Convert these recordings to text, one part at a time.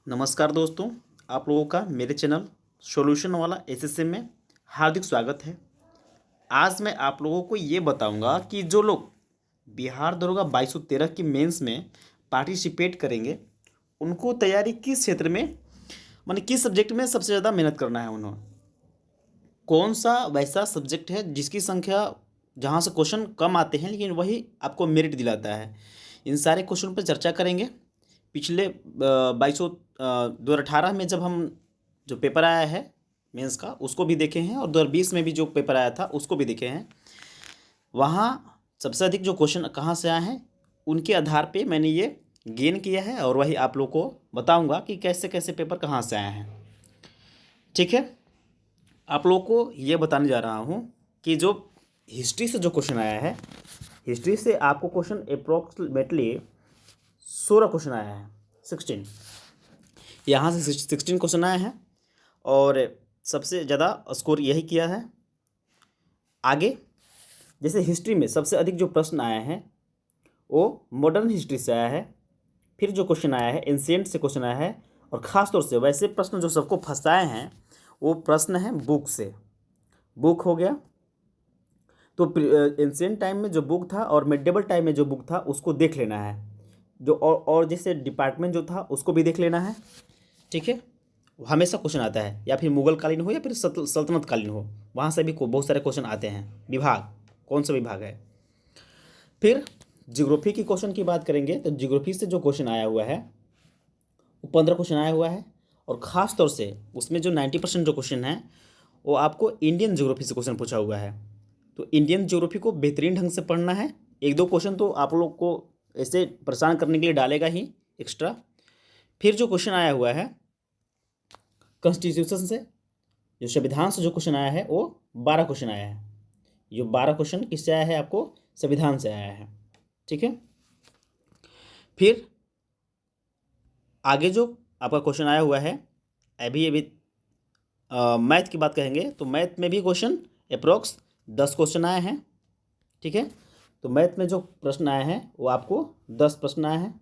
नमस्कार दोस्तों, आप लोगों का मेरे चैनल सॉल्यूशन वाला एसएससी में हार्दिक स्वागत है। आज मैं आप लोगों को ये बताऊंगा कि जो लोग बिहार दरोगा 2213 की मेंस में पार्टिसिपेट करेंगे, उनको तैयारी किस क्षेत्र में, माने किस सब्जेक्ट में सबसे ज़्यादा मेहनत करना है। उन्होंने कौन सा वैसा सब्जेक्ट है जिसकी संख्या, जहाँ से क्वेश्चन कम आते हैं लेकिन वही आपको मेरिट दिलाता है। इन सारे क्वेश्चन पर चर्चा करेंगे। पिछले 2018 में जब हम जो पेपर आया है मेंस का, उसको भी देखे हैं, और 2020 में भी जो पेपर आया था उसको भी देखे हैं। वहाँ सबसे अधिक जो क्वेश्चन कहाँ से आए हैं, उनके आधार पे मैंने ये गेन किया है, और वही आप लोग को बताऊंगा कि कैसे कैसे पेपर कहाँ से आए हैं। ठीक है, आप लोगों को ये बताने जा रहा हूँ कि जो हिस्ट्री से जो क्वेश्चन आया है, हिस्ट्री से आपको क्वेश्चन अप्रोक्सीमेटली 16 क्वेश्चन आया है। 16 यहाँ से 16 क्वेश्चन आए हैं, और सबसे ज़्यादा स्कोर यही किया है। आगे जैसे हिस्ट्री में सबसे अधिक जो प्रश्न आए हैं वो मॉडर्न हिस्ट्री से आया है। फिर जो क्वेश्चन आया है एंशिएंट से क्वेश्चन आया है, और ख़ास तौर से वैसे प्रश्न जो सबको फंसाए हैं वो प्रश्न है बुक से। बुक हो गया तो एंशिएंट टाइम में जो बुक था और मिडेवल टाइम में जो बुक था उसको देख लेना है। जो और जैसे डिपार्टमेंट जो था उसको भी देख लेना है। ठीक है, हमेशा क्वेश्चन आता है, या फिर मुगल कालीन हो या फिर सल्तनत कालीन हो, वहाँ से भी बहुत सारे क्वेश्चन आते हैं। विभाग कौन सा विभाग है। फिर जियोग्राफी की क्वेश्चन की बात करेंगे तो जियोग्राफी से जो क्वेश्चन आया हुआ है वो 15 क्वेश्चन आया हुआ है, और ख़ास तौर से उसमें जो 90% जो क्वेश्चन है वो आपको इंडियन ज्योग्राफी से क्वेश्चन पूछा हुआ है। तो इंडियन ज्योग्राफी को बेहतरीन ढंग से पढ़ना है। एक दो क्वेश्चन तो आप लोग को ऐसे परेशान करने के लिए डालेगा ही एक्स्ट्रा। फिर जो क्वेश्चन आया हुआ है कॉन्स्टिट्यूशन से, जो संविधान से जो क्वेश्चन आया है वो 12 क्वेश्चन आया है। ये 12 क्वेश्चन किससे आया है, आपको संविधान से आया है। ठीक है, फिर आगे जो आपका क्वेश्चन आया हुआ है, अभी अभी मैथ की बात करेंगे तो मैथ में भी क्वेश्चन अप्रोक्स 10 क्वेश्चन आए हैं। ठीक है, तो मैथ में जो प्रश्न आए हैं वो आपको 10 प्रश्न आए हैं।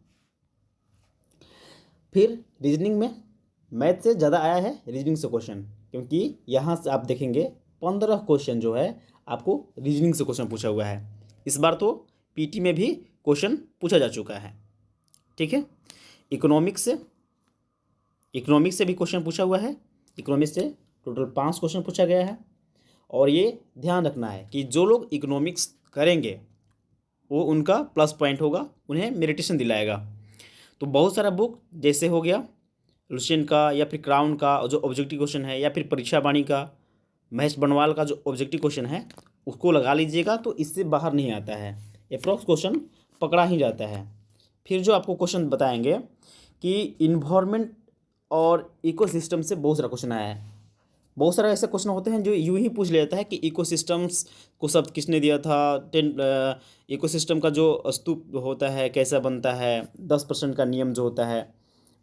फिर रीजनिंग में मैथ से ज़्यादा आया है रीजनिंग से क्वेश्चन, क्योंकि यहाँ से आप देखेंगे 15 क्वेश्चन जो है आपको रीजनिंग से क्वेश्चन पूछा हुआ है। इस बार तो पीटी में भी क्वेश्चन पूछा जा चुका है। ठीक है, इकोनॉमिक्स से भी क्वेश्चन पूछा हुआ है। इकोनॉमिक्स से टोटल 5 क्वेश्चन पूछा गया है, और ये ध्यान रखना है कि जो लोग इकोनॉमिक्स करेंगे वो उनका प्लस पॉइंट होगा, उन्हें मेरिटेशन दिलाएगा। तो बहुत सारा बुक जैसे हो गया लुसेंट का, या फिर क्राउन का जो ऑब्जेक्टिव क्वेश्चन है, या फिर परीक्षा वाणी का महेश बनवाल का जो ऑब्जेक्टिव क्वेश्चन है उसको लगा लीजिएगा, तो इससे बाहर नहीं आता है। अप्रॉक्स क्वेश्चन पकड़ा ही जाता है। फिर जो आपको क्वेश्चन बताएंगे कि इन्वायरमेंट और इकोसिस्टम से बहुत सारा क्वेश्चन आया है। बहुत सारे ऐसे क्वेश्चन होते हैं जो यूं ही पूछ लेता है कि इकोसिस्टम्स को शब्द किसने दिया था, इकोसिस्टम का जो स्तूप होता है कैसा बनता है, 10% का नियम जो होता है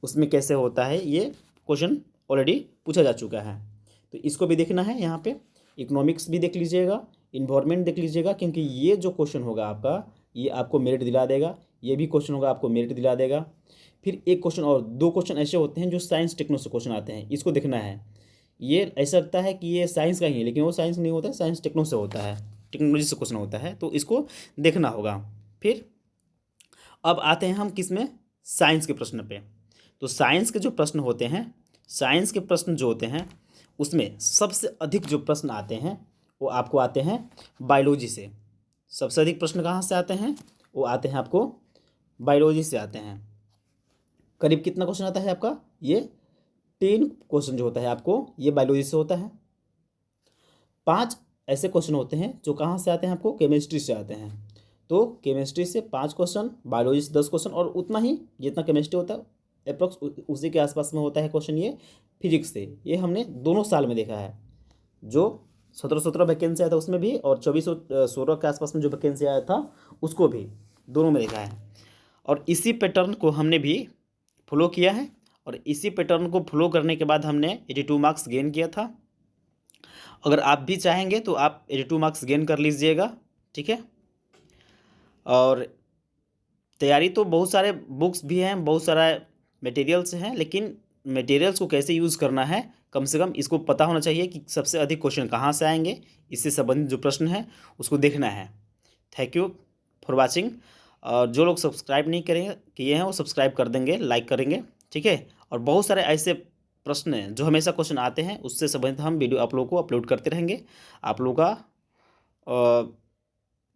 उसमें कैसे होता है, ये क्वेश्चन ऑलरेडी पूछा जा चुका है। तो इसको भी देखना है। यहाँ पे इकोनॉमिक्स भी देख लीजिएगा, इन्वायरमेंट देख लीजिएगा, क्योंकि ये जो क्वेश्चन होगा आपका ये आपको मेरिट दिला देगा। ये भी क्वेश्चन होगा आपको मेरिट दिला देगा। फिर एक क्वेश्चन और दो क्वेश्चन ऐसे होते हैं जो साइंस टेक्नो से क्वेश्चन आते हैं, इसको देखना है। ये ऐसा लगता है कि ये साइंस का ही है, लेकिन वो साइंस नहीं होता है, साइंस टेक्नो से होता है, टेक्नोलॉजी से क्वेश्चन होता है, तो इसको देखना होगा। फिर अब आते हैं हम किस में, साइंस के प्रश्न पे। तो साइंस के जो प्रश्न होते हैं, साइंस के प्रश्न जो होते हैं उसमें सबसे अधिक जो प्रश्न आते हैं वो आपको आते हैं बायोलॉजी से। सबसे अधिक प्रश्न कहाँ से आते हैं, वो आते हैं आपको बायोलॉजी से आते हैं। करीब कितना क्वेश्चन आता है आपका, ये 10 क्वेश्चन जो होता है आपको ये बायोलॉजी से होता है। 5 ऐसे क्वेश्चन होते हैं जो कहाँ से आते हैं, आपको केमिस्ट्री से आते हैं। तो केमिस्ट्री से 5 क्वेश्चन, बायोलॉजी से 10 क्वेश्चन, और उतना ही जितना केमिस्ट्री होता है अप्रोक्स उसी के आसपास में होता है क्वेश्चन ये फिजिक्स से। ये हमने दोनों साल में देखा है, जो 17 वैकेंसी आया था उसमें भी, और 24-16 के आसपास में जो वैकेंसी आया था उसको भी, दोनों में देखा है। और इसी पैटर्न को हमने भी फॉलो किया है, और इसी पैटर्न को फॉलो करने के बाद हमने 82 मार्क्स गेन किया था। अगर आप भी चाहेंगे तो आप 82 मार्क्स गेन कर लीजिएगा। ठीक है, और तैयारी तो बहुत सारे बुक्स भी हैं, बहुत सारा मटेरियल्स हैं, लेकिन मटेरियल्स को कैसे यूज़ करना है, कम से कम इसको पता होना चाहिए कि सबसे अधिक क्वेश्चन कहाँ से आएंगे, इससे संबंधित जो प्रश्न है उसको देखना है। Thank you for watching. और जो लोग सब्सक्राइब नहीं करेंगे किए हैं वो सब्सक्राइब कर देंगे, लाइक करेंगे, ठीक है। और बहुत सारे ऐसे प्रश्न हैं जो हमेशा क्वेश्चन आते हैं, उससे संबंधित हम वीडियो आप लोगों को अपलोड करते रहेंगे। आप लोगों का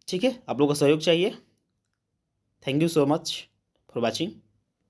ठीक है, आप लोगों का सहयोग चाहिए। Thank you so much for watching.